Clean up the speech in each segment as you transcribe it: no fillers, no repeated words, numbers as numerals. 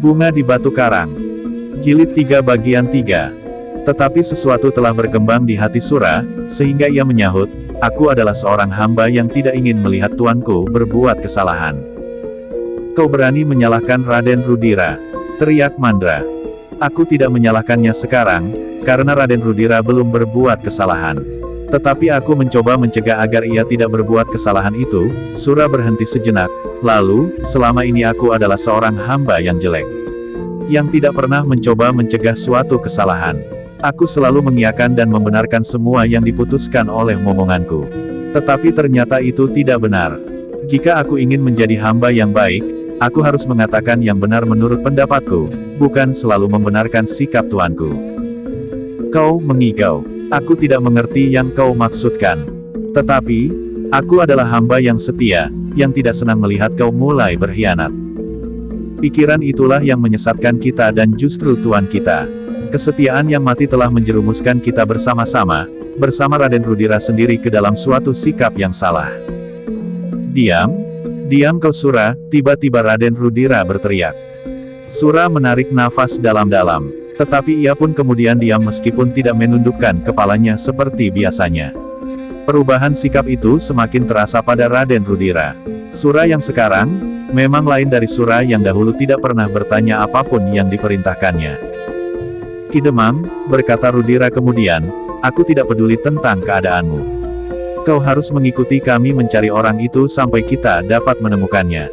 Bunga di Batu Karang. Jilid 3 bagian 3. Tetapi sesuatu telah berkembang di hati Sura, sehingga ia menyahut, "Aku adalah seorang hamba yang tidak ingin melihat tuanku berbuat kesalahan." "Kau berani menyalahkan Raden Rudira?" teriak Mandra. "Aku tidak menyalahkannya sekarang, karena Raden Rudira belum berbuat kesalahan. Tetapi aku mencoba mencegah agar ia tidak berbuat kesalahan itu." Sura berhenti sejenak, lalu, "Selama ini aku adalah seorang hamba yang jelek, yang tidak pernah mencoba mencegah suatu kesalahan. Aku selalu mengiyakan dan membenarkan semua yang diputuskan oleh momonganku. Tetapi ternyata itu tidak benar. Jika aku ingin menjadi hamba yang baik, aku harus mengatakan yang benar menurut pendapatku, bukan selalu membenarkan sikap tuanku." "Kau mengigau. Aku tidak mengerti yang kau maksudkan. Tetapi, aku adalah hamba yang setia, yang tidak senang melihat kau mulai berkhianat. Pikiran itulah yang menyesatkan kita dan justru tuan kita. Kesetiaan yang mati telah menjerumuskan kita bersama-sama, bersama Raden Rudira sendiri ke dalam suatu sikap yang salah." "Diam! Diam kau Sura!" tiba-tiba Raden Rudira berteriak. Sura menarik nafas dalam-dalam. Tetapi ia pun kemudian diam meskipun tidak menundukkan kepalanya seperti biasanya. Perubahan sikap itu semakin terasa pada Raden Rudira. Sura yang sekarang, memang lain dari Sura yang dahulu tidak pernah bertanya apapun yang diperintahkannya. "Ki Demang," berkata Rudira kemudian, "aku tidak peduli tentang keadaanmu. Kau harus mengikuti kami mencari orang itu sampai kita dapat menemukannya."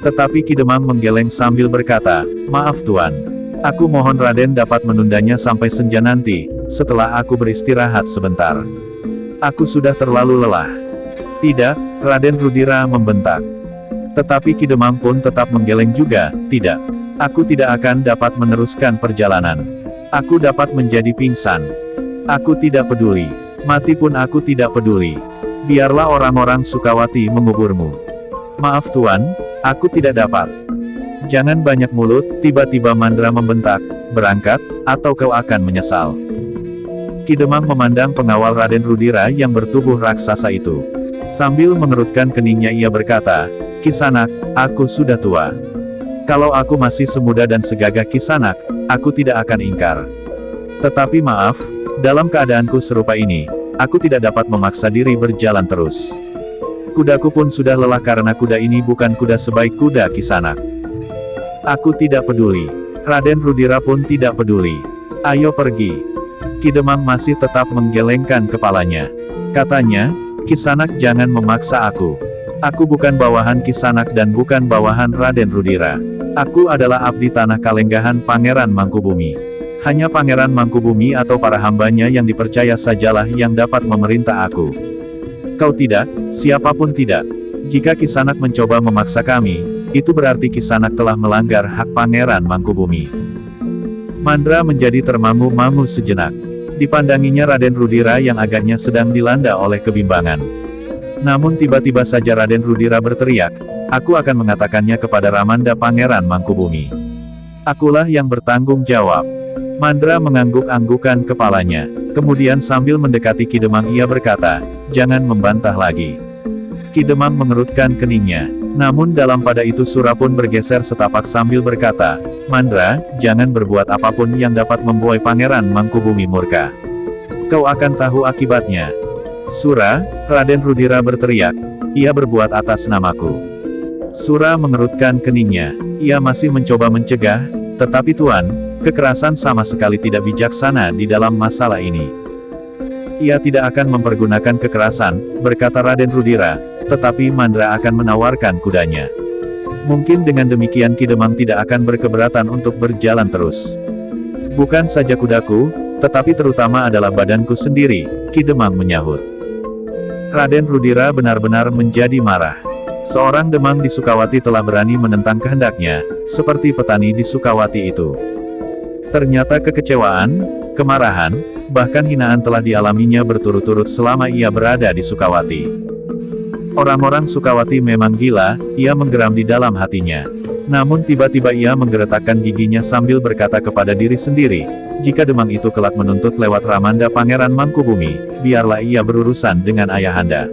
Tetapi Ki Demang menggeleng sambil berkata, "Maaf Tuan. Aku mohon Raden dapat menundanya sampai senja nanti, setelah aku beristirahat sebentar. Aku sudah terlalu lelah." "Tidak," Raden Rudira membentak. Tetapi Ki Demang pun tetap menggeleng juga, "Tidak. Aku tidak akan dapat meneruskan perjalanan. Aku dapat menjadi pingsan. Aku tidak peduli. Mati pun aku tidak peduli. Biarlah orang-orang Sukawati menguburmu." "Maaf Tuan, aku tidak dapat." "Jangan banyak mulut," tiba-tiba Mandra membentak, "berangkat, atau kau akan menyesal." Ki Demang memandang pengawal Raden Rudira yang bertubuh raksasa itu. Sambil mengerutkan keningnya ia berkata, "Kisanak, aku sudah tua. Kalau aku masih semuda dan segagah Kisanak, aku tidak akan ingkar. Tetapi maaf, dalam keadaanku serupa ini, aku tidak dapat memaksa diri berjalan terus. Kudaku pun sudah lelah karena kuda ini bukan kuda sebaik kuda Kisanak. Aku tidak peduli. Raden Rudira pun tidak peduli. Ayo pergi." Ki Demang masih tetap menggelengkan kepalanya. Katanya, "Kisanak jangan memaksa aku. Aku bukan bawahan Kisanak dan bukan bawahan Raden Rudira. Aku adalah abdi tanah Kalenggahan Pangeran Mangkubumi. Hanya Pangeran Mangkubumi atau para hambanya yang dipercaya sajalah yang dapat memerintah aku. Kau tidak, siapapun tidak. Jika Kisanak mencoba memaksa kami, itu berarti Kisanak telah melanggar hak Pangeran Mangkubumi." Mandra menjadi termangu-mangu sejenak. Dipandanginya Raden Rudira yang agaknya sedang dilanda oleh kebimbangan. Namun tiba-tiba saja Raden Rudira berteriak, "Aku akan mengatakannya kepada Ramanda Pangeran Mangkubumi. Akulah yang bertanggung jawab." Mandra mengangguk-anggukan kepalanya. Kemudian sambil mendekati Ki Demang ia berkata, "Jangan membantah lagi." Ki Demang mengerutkan keningnya. Namun dalam pada itu Sura pun bergeser setapak sambil berkata, "Mandra, jangan berbuat apapun yang dapat membuai Pangeran Mangkubumi murka. Kau akan tahu akibatnya." "Sura," Raden Rudira berteriak, "ia berbuat atas namaku." Sura mengerutkan keningnya. Ia masih mencoba mencegah, "Tetapi Tuan, kekerasan sama sekali tidak bijaksana di dalam masalah ini." "Ia tidak akan mempergunakan kekerasan," berkata Raden Rudira, "tetapi Mandra akan menawarkan kudanya. Mungkin dengan demikian Ki Demang tidak akan berkeberatan untuk berjalan terus. Bukan saja kudaku, tetapi terutama adalah badanku sendiri," Ki Demang menyahut. Raden Rudira benar-benar menjadi marah. Seorang Demang di Sukawati telah berani menentang kehendaknya, seperti petani di Sukawati itu. Ternyata kekecewaan, kemarahan, bahkan hinaan telah dialaminya berturut-turut selama ia berada di Sukawati. Orang-orang Sukawati memang gila, ia menggeram di dalam hatinya. Namun tiba-tiba ia menggeretakkan giginya sambil berkata kepada diri sendiri, "Jika Demang itu kelak menuntut lewat Ramanda Pangeran Mangkubumi, biarlah ia berurusan dengan ayahanda.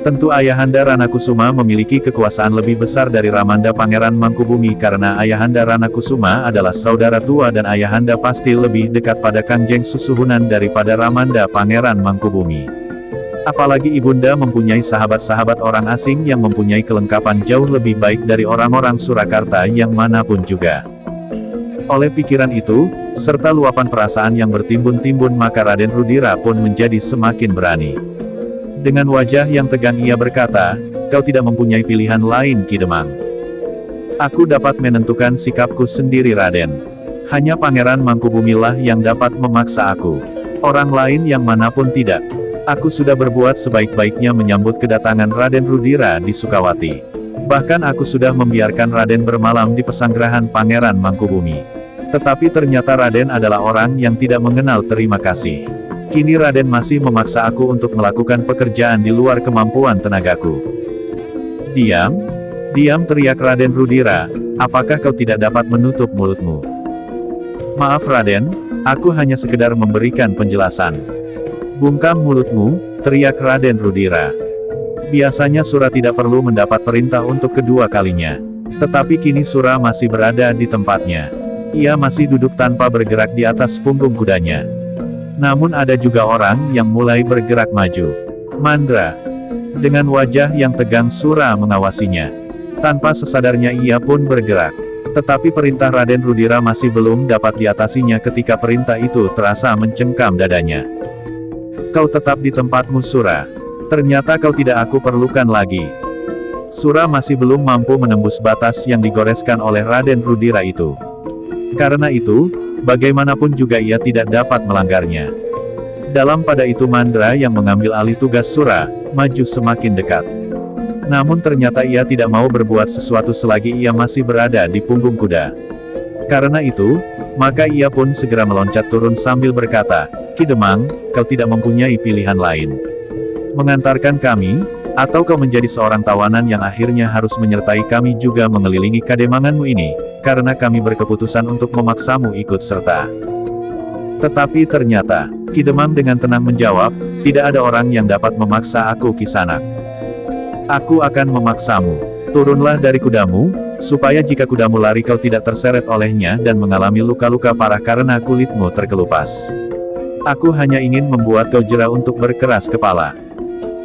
Tentu Ayahanda Ranakusuma memiliki kekuasaan lebih besar dari Ramanda Pangeran Mangkubumi karena Ayahanda Ranakusuma adalah saudara tua dan Ayahanda pasti lebih dekat pada Kanjeng Susuhunan daripada Ramanda Pangeran Mangkubumi. Apalagi Ibunda mempunyai sahabat-sahabat orang asing yang mempunyai kelengkapan jauh lebih baik dari orang-orang Surakarta yang manapun juga. Oleh pikiran itu, serta luapan perasaan yang bertimbun-timbun maka Raden Rudira pun menjadi semakin berani. Dengan wajah yang tegang ia berkata, "Kau tidak mempunyai pilihan lain Ki Demang. Aku dapat menentukan sikapku sendiri Raden. Hanya Pangeran Mangkubumilah yang dapat memaksa aku. Orang lain yang manapun tidak. Aku sudah berbuat sebaik-baiknya menyambut kedatangan Raden Rudira di Sukawati. Bahkan aku sudah membiarkan Raden bermalam di pesanggerahan Pangeran Mangkubumi. Tetapi ternyata Raden adalah orang yang tidak mengenal terima kasih. Kini Raden masih memaksa aku untuk melakukan pekerjaan di luar kemampuan tenagaku." "Diam! Diam!" teriak Raden Rudira, "apakah kau tidak dapat menutup mulutmu?" "Maaf Raden, aku hanya sekedar memberikan penjelasan." "Bungkam mulutmu," teriak Raden Rudira. Biasanya Sura tidak perlu mendapat perintah untuk kedua kalinya. Tetapi kini Sura masih berada di tempatnya. Ia masih duduk tanpa bergerak di atas punggung kudanya. Namun ada juga orang yang mulai bergerak maju. "Mandra!" Dengan wajah yang tegang Sura mengawasinya. Tanpa sesadarnya ia pun bergerak. Tetapi perintah Raden Rudira masih belum dapat diatasinya ketika perintah itu terasa mencengkam dadanya. "Kau tetap di tempatmu Sura. Ternyata kau tidak aku perlukan lagi." Sura masih belum mampu menembus batas yang digoreskan oleh Raden Rudira itu. Karena itu, bagaimanapun juga ia tidak dapat melanggarnya. Dalam pada itu Mandra yang mengambil alih tugas Sura, maju semakin dekat. Namun ternyata ia tidak mau berbuat sesuatu selagi ia masih berada di punggung kuda. Karena itu, maka ia pun segera meloncat turun sambil berkata, "Ki Demang, kau tidak mempunyai pilihan lain. Mengantarkan kami, atau kau menjadi seorang tawanan yang akhirnya harus menyertai kami juga mengelilingi kademanganmu ini, karena kami berkeputusan untuk memaksamu ikut serta." Tetapi ternyata, Ki Demang dengan tenang menjawab, "Tidak ada orang yang dapat memaksa aku Kisanak. Aku akan memaksamu. Turunlah dari kudamu, supaya jika kudamu lari kau tidak terseret olehnya dan mengalami luka-luka parah karena kulitmu terkelupas. Aku hanya ingin membuat kau jera untuk berkeras kepala."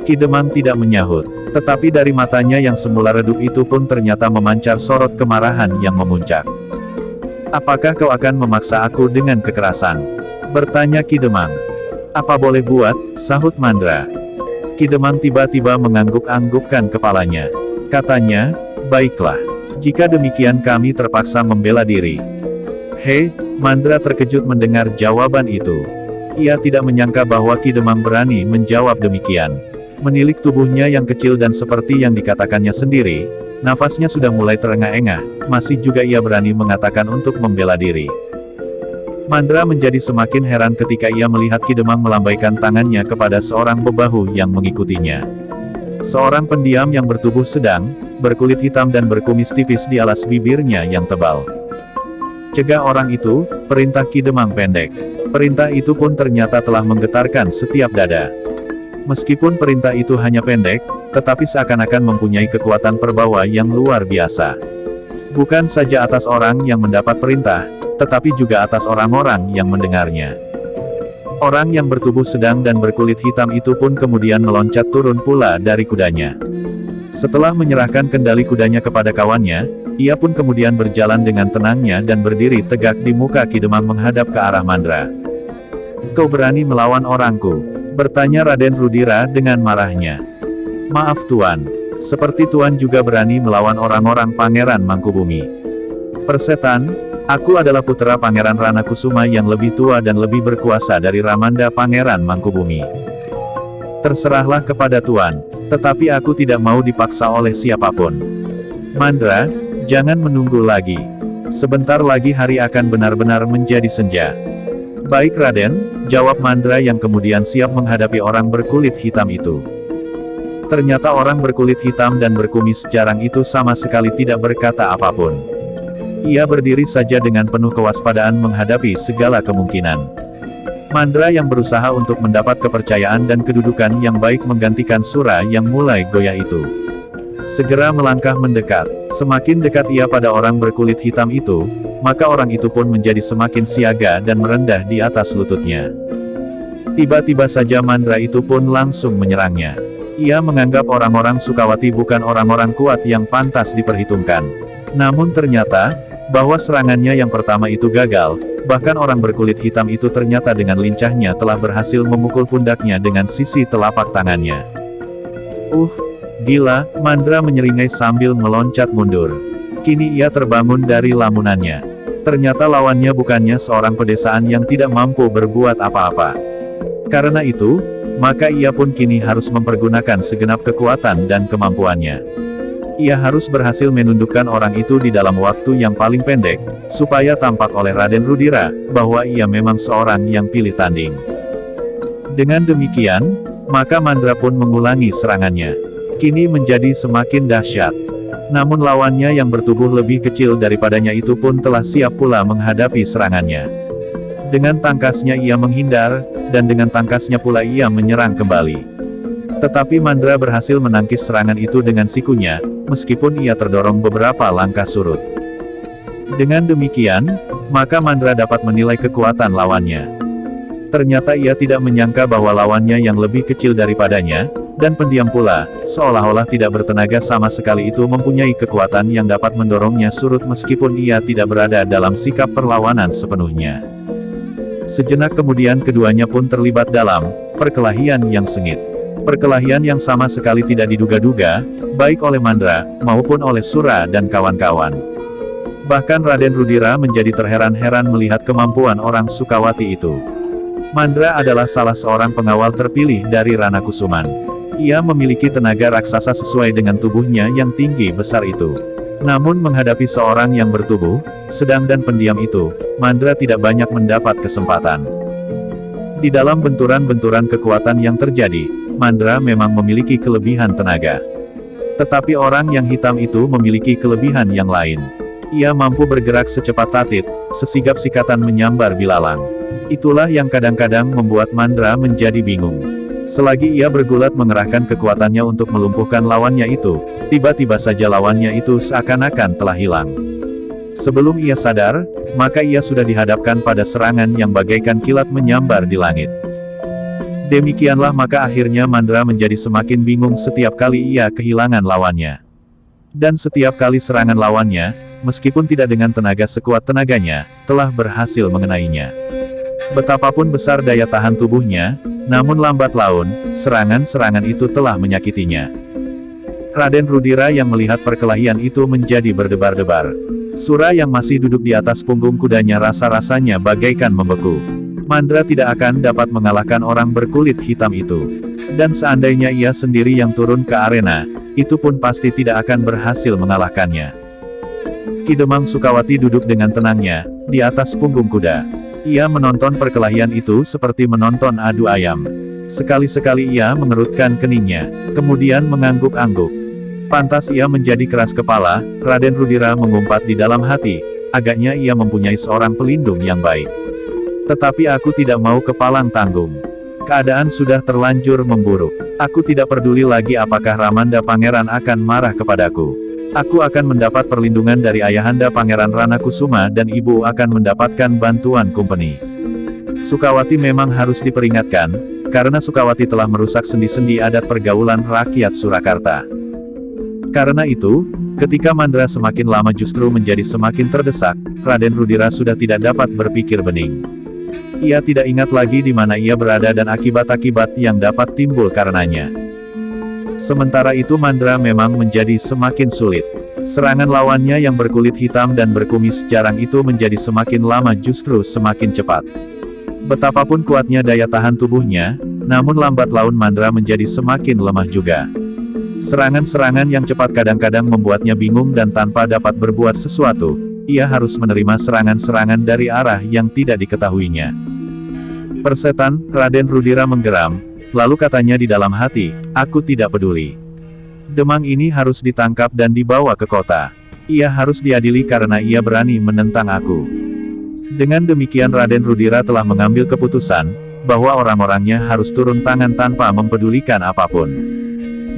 Ki Demang tidak menyahut. Tetapi dari matanya yang semula redup itu pun ternyata memancar sorot kemarahan yang memuncak. "Apakah kau akan memaksa aku dengan kekerasan?" bertanya Ki Demang. "Apa boleh buat," sahut Mandra. Ki Demang tiba-tiba mengangguk-anggukkan kepalanya. Katanya, "Baiklah. Jika demikian kami terpaksa membela diri." "Hei!" Mandra terkejut mendengar jawaban itu. Ia tidak menyangka bahwa Ki Demang berani menjawab demikian. Menilik tubuhnya yang kecil dan seperti yang dikatakannya sendiri, nafasnya sudah mulai terengah-engah, masih juga ia berani mengatakan untuk membela diri. Mandra menjadi semakin heran ketika ia melihat Ki Demang melambaikan tangannya kepada seorang bebahu yang mengikutinya. Seorang pendiam yang bertubuh sedang, berkulit hitam dan berkumis tipis di alas bibirnya yang tebal. "Cegah orang itu," perintah Ki Demang pendek. Perintah itu pun ternyata telah menggetarkan setiap dada. Meskipun perintah itu hanya pendek, tetapi seakan-akan mempunyai kekuatan perbawa yang luar biasa. Bukan saja atas orang yang mendapat perintah, tetapi juga atas orang-orang yang mendengarnya. Orang yang bertubuh sedang dan berkulit hitam itu pun kemudian meloncat turun pula dari kudanya. Setelah menyerahkan kendali kudanya kepada kawannya, ia pun kemudian berjalan dengan tenangnya dan berdiri tegak di muka Ki Demang menghadap ke arah Mandra. "Kau berani melawan orangku?" bertanya Raden Rudira dengan marahnya. "Maaf Tuan. Seperti Tuan juga berani melawan orang-orang Pangeran Mangkubumi." "Persetan, aku adalah putra Pangeran Ranakusuma yang lebih tua dan lebih berkuasa dari Ramanda Pangeran Mangkubumi. Terserahlah kepada Tuan, tetapi aku tidak mau dipaksa oleh siapapun." "Mandra, jangan menunggu lagi. Sebentar lagi hari akan benar-benar menjadi senja." "Baik Raden," jawab Mandra yang kemudian siap menghadapi orang berkulit hitam itu. Ternyata orang berkulit hitam dan berkumis jarang itu sama sekali tidak berkata apapun. Ia berdiri saja dengan penuh kewaspadaan menghadapi segala kemungkinan. Mandra yang berusaha untuk mendapat kepercayaan dan kedudukan yang baik menggantikan Sura yang mulai goyah itu. Segera melangkah mendekat. Semakin dekat ia pada orang berkulit hitam itu, maka orang itu pun menjadi semakin siaga dan merendah di atas lututnya. Tiba-tiba saja Mandra itu pun langsung menyerangnya. Ia menganggap orang-orang Sukawati bukan orang-orang kuat yang pantas diperhitungkan. Namun ternyata, bahwa serangannya yang pertama itu gagal, bahkan orang berkulit hitam itu ternyata dengan lincahnya telah berhasil memukul pundaknya dengan sisi telapak tangannya. Gila, Mandra menyeringai sambil meloncat mundur. Kini ia terbangun dari lamunannya. Ternyata lawannya bukannya seorang pedesaan yang tidak mampu berbuat apa-apa. Karena itu, maka ia pun kini harus mempergunakan segenap kekuatan dan kemampuannya. Ia harus berhasil menundukkan orang itu di dalam waktu yang paling pendek, supaya tampak oleh Raden Rudira, bahwa ia memang seorang yang pilih tanding. Dengan demikian, maka Mandra pun mengulangi serangannya. Kini menjadi semakin dahsyat. Namun lawannya yang bertubuh lebih kecil daripadanya itu pun telah siap pula menghadapi serangannya. Dengan tangkasnya ia menghindar, dan dengan tangkasnya pula ia menyerang kembali. Tetapi Mandra berhasil menangkis serangan itu dengan sikunya, meskipun ia terdorong beberapa langkah surut. Dengan demikian, maka Mandra dapat menilai kekuatan lawannya. Ternyata ia tidak menyangka bahwa lawannya yang lebih kecil daripadanya, dan pendiam pula, seolah-olah tidak bertenaga sama sekali itu mempunyai kekuatan yang dapat mendorongnya surut meskipun ia tidak berada dalam sikap perlawanan sepenuhnya. Sejenak kemudian keduanya pun terlibat dalam perkelahian yang sengit. Perkelahian yang sama sekali tidak diduga-duga, baik oleh Mandra, maupun oleh Sura dan kawan-kawan. Bahkan Raden Rudira menjadi terheran-heran melihat kemampuan orang Sukawati itu. Mandra adalah salah seorang pengawal terpilih dari Rana Kusuman. Ia memiliki tenaga raksasa sesuai dengan tubuhnya yang tinggi besar itu. Namun menghadapi seorang yang bertubuh sedang dan pendiam itu, Mandra tidak banyak mendapat kesempatan. Di dalam benturan-benturan kekuatan yang terjadi, Mandra memang memiliki kelebihan tenaga. Tetapi orang yang hitam itu memiliki kelebihan yang lain. Ia mampu bergerak secepat tatit, sesigap sikatan menyambar bilalang. Itulah yang kadang-kadang membuat Mandra menjadi bingung. Selagi ia bergulat mengerahkan kekuatannya untuk melumpuhkan lawannya itu, tiba-tiba saja lawannya itu seakan-akan telah hilang. Sebelum ia sadar, maka ia sudah dihadapkan pada serangan yang bagaikan kilat menyambar di langit. Demikianlah maka akhirnya Mandra menjadi semakin bingung setiap kali ia kehilangan lawannya. Dan setiap kali serangan lawannya, meskipun tidak dengan tenaga sekuat tenaganya, telah berhasil mengenainya. Betapapun besar daya tahan tubuhnya, namun lambat laun, serangan-serangan itu telah menyakitinya. Raden Rudira yang melihat perkelahian itu menjadi berdebar-debar. Sura yang masih duduk di atas punggung kudanya rasa-rasanya bagaikan membeku. Mandra tidak akan dapat mengalahkan orang berkulit hitam itu. Dan seandainya ia sendiri yang turun ke arena, itu pun pasti tidak akan berhasil mengalahkannya. Ki Demang Sukawati duduk dengan tenangnya, di atas punggung kuda. Ia menonton perkelahian itu seperti menonton adu ayam. Sekali-sekali ia mengerutkan keningnya, kemudian mengangguk-angguk. Pantas ia menjadi keras kepala, Raden Rudira mengumpat di dalam hati, agaknya ia mempunyai seorang pelindung yang baik. Tetapi aku tidak mau kepalang tanggung. Keadaan sudah terlanjur memburuk. Aku tidak peduli lagi apakah Ramanda Pangeran akan marah kepadaku. Aku akan mendapat perlindungan dari Ayahanda Pangeran Rana Kusuma dan ibu akan mendapatkan bantuan company. Sukawati memang harus diperingatkan, karena Sukawati telah merusak sendi-sendi adat pergaulan rakyat Surakarta. Karena itu, ketika Mandra semakin lama justru menjadi semakin terdesak, Raden Rudira sudah tidak dapat berpikir bening. Ia tidak ingat lagi di mana ia berada dan akibat-akibat yang dapat timbul karenanya. Sementara itu Mandra memang menjadi semakin sulit. Serangan lawannya yang berkulit hitam dan berkumis jarang itu menjadi semakin lama justru semakin cepat. Betapapun kuatnya daya tahan tubuhnya, namun lambat laun Mandra menjadi semakin lemah juga. Serangan-serangan yang cepat kadang-kadang membuatnya bingung dan tanpa dapat berbuat sesuatu, ia harus menerima serangan-serangan dari arah yang tidak diketahuinya. Persetan, Raden Rudira menggeram. Lalu katanya di dalam hati, aku tidak peduli. Demang ini harus ditangkap dan dibawa ke kota. Ia harus diadili karena ia berani menentang aku. Dengan demikian Raden Rudira telah mengambil keputusan, bahwa orang-orangnya harus turun tangan tanpa mempedulikan apapun.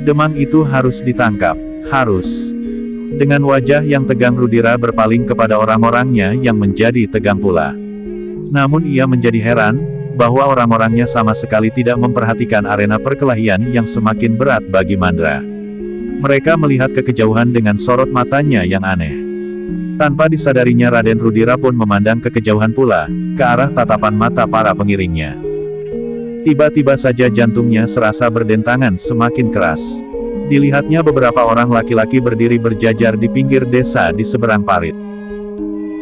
Demang itu harus ditangkap, harus. Dengan wajah yang tegang Rudira berpaling kepada orang-orangnya yang menjadi tegang pula. Namun ia menjadi heran, bahwa orang-orangnya sama sekali tidak memperhatikan arena perkelahian yang semakin berat bagi Mandra. Mereka melihat ke kejauhan dengan sorot matanya yang aneh. Tanpa disadarinya Raden Rudira pun memandang ke kejauhan pula, ke arah tatapan mata para pengiringnya. Tiba-tiba saja jantungnya serasa berdentangan semakin keras. Dilihatnya beberapa orang laki-laki berdiri berjajar di pinggir desa di seberang parit.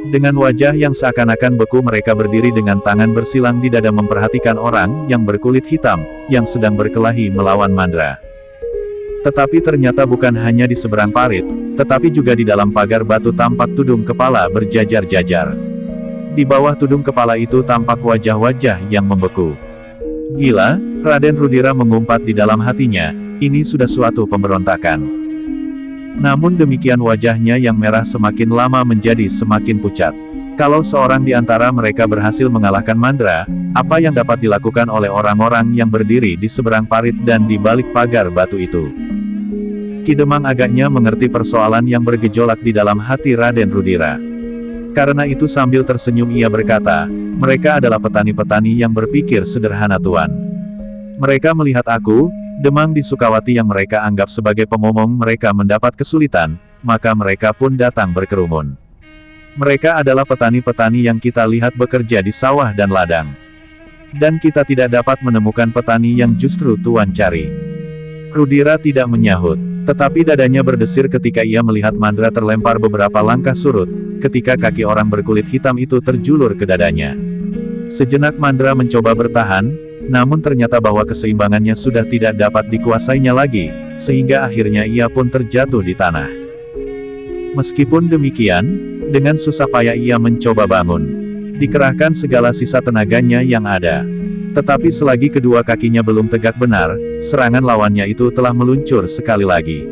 Dengan wajah yang seakan-akan beku mereka berdiri dengan tangan bersilang di dada memperhatikan orang yang berkulit hitam, yang sedang berkelahi melawan Mandra. Tetapi ternyata bukan hanya di seberang parit, tetapi juga di dalam pagar batu tampak tudung kepala berjajar-jajar. Di bawah tudung kepala itu tampak wajah-wajah yang membeku. Gila, Raden Rudira mengumpat di dalam hatinya, ini sudah suatu pemberontakan. Namun demikian wajahnya yang merah semakin lama menjadi semakin pucat. Kalau seorang di antara mereka berhasil mengalahkan Mandra, apa yang dapat dilakukan oleh orang-orang yang berdiri di seberang parit dan di balik pagar batu itu? Ki Demang agaknya mengerti persoalan yang bergejolak di dalam hati Raden Rudira. Karena itu sambil tersenyum ia berkata, mereka adalah petani-petani yang berpikir sederhana Tuan. Mereka melihat aku, Demang di Sukawati yang mereka anggap sebagai pemomong mereka mendapat kesulitan, maka mereka pun datang berkerumun. Mereka adalah petani-petani yang kita lihat bekerja di sawah dan ladang. Dan kita tidak dapat menemukan petani yang justru Tuan cari. Rudira tidak menyahut. Tetapi dadanya berdesir ketika ia melihat Mandra terlempar beberapa langkah surut, ketika kaki orang berkulit hitam itu terjulur ke dadanya. Sejenak Mandra mencoba bertahan, namun ternyata bahwa keseimbangannya sudah tidak dapat dikuasainya lagi, sehingga akhirnya ia pun terjatuh di tanah. Meskipun demikian, dengan susah payah ia mencoba bangun. Dikerahkan segala sisa tenaganya yang ada. Tetapi selagi kedua kakinya belum tegak benar, serangan lawannya itu telah meluncur sekali lagi.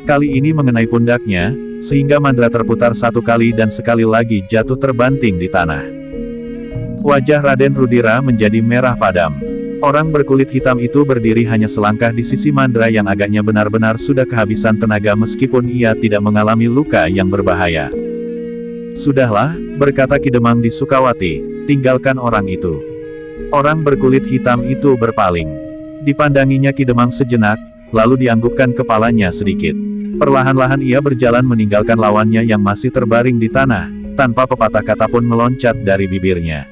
Kali ini mengenai pundaknya, sehingga Mandra terputar satu kali dan sekali lagi jatuh terbanting di tanah. Wajah Raden Rudira menjadi merah padam. Orang berkulit hitam itu berdiri hanya selangkah di sisi Mandra yang agaknya benar-benar sudah kehabisan tenaga meskipun ia tidak mengalami luka yang berbahaya. Sudahlah, berkata Ki Demang di Sukawati, tinggalkan orang itu. Orang berkulit hitam itu berpaling. Dipandanginya Ki Demang sejenak, lalu dianggukkan kepalanya sedikit. Perlahan-lahan ia berjalan meninggalkan lawannya yang masih terbaring di tanah, tanpa pepatah kata pun meloncat dari bibirnya.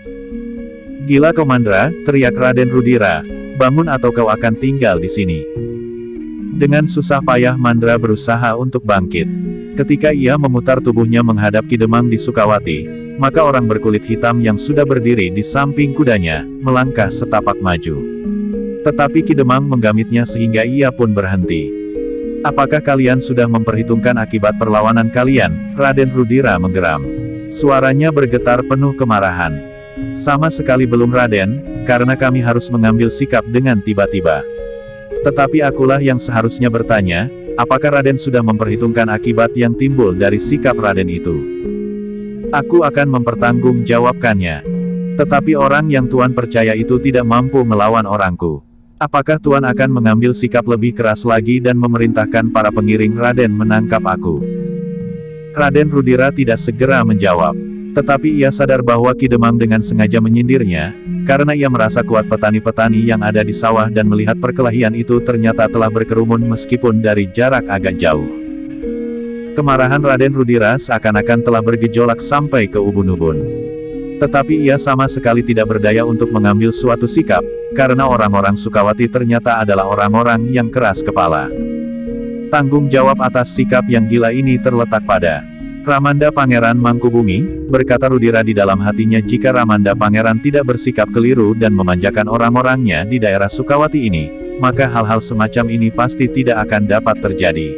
Gila kau Mandra, teriak Raden Rudira, bangun atau kau akan tinggal di sini. Dengan susah payah Mandra berusaha untuk bangkit. Ketika ia memutar tubuhnya menghadap Ki Demang di Sukawati, maka orang berkulit hitam yang sudah berdiri di samping kudanya, melangkah setapak maju. Tetapi Ki Demang menggamitnya sehingga ia pun berhenti. Apakah kalian sudah memperhitungkan akibat perlawanan kalian? Raden Rudira menggeram. Suaranya bergetar penuh kemarahan. Sama sekali belum Raden, karena kami harus mengambil sikap dengan tiba-tiba. Tetapi akulah yang seharusnya bertanya, apakah Raden sudah memperhitungkan akibat yang timbul dari sikap Raden itu? Aku akan mempertanggungjawabkannya. Tetapi orang yang Tuan percaya itu tidak mampu melawan orangku. Apakah Tuan akan mengambil sikap lebih keras lagi dan memerintahkan para pengiring Raden menangkap aku? Raden Rudira tidak segera menjawab. Tetapi ia sadar bahwa Ki Demang dengan sengaja menyindirnya, karena ia merasa kuat petani-petani yang ada di sawah dan melihat perkelahian itu ternyata telah berkerumun meskipun dari jarak agak jauh. Kemarahan Raden Rudira seakan-akan telah bergejolak sampai ke ubun-ubun. Tetapi ia sama sekali tidak berdaya untuk mengambil suatu sikap, karena orang-orang Sukawati ternyata adalah orang-orang yang keras kepala. Tanggung jawab atas sikap yang gila ini terletak pada Ramanda Pangeran Mangkubumi, berkata Rudira di dalam hatinya jika Ramanda Pangeran tidak bersikap keliru dan memanjakan orang-orangnya di daerah Sukawati ini, maka hal-hal semacam ini pasti tidak akan dapat terjadi.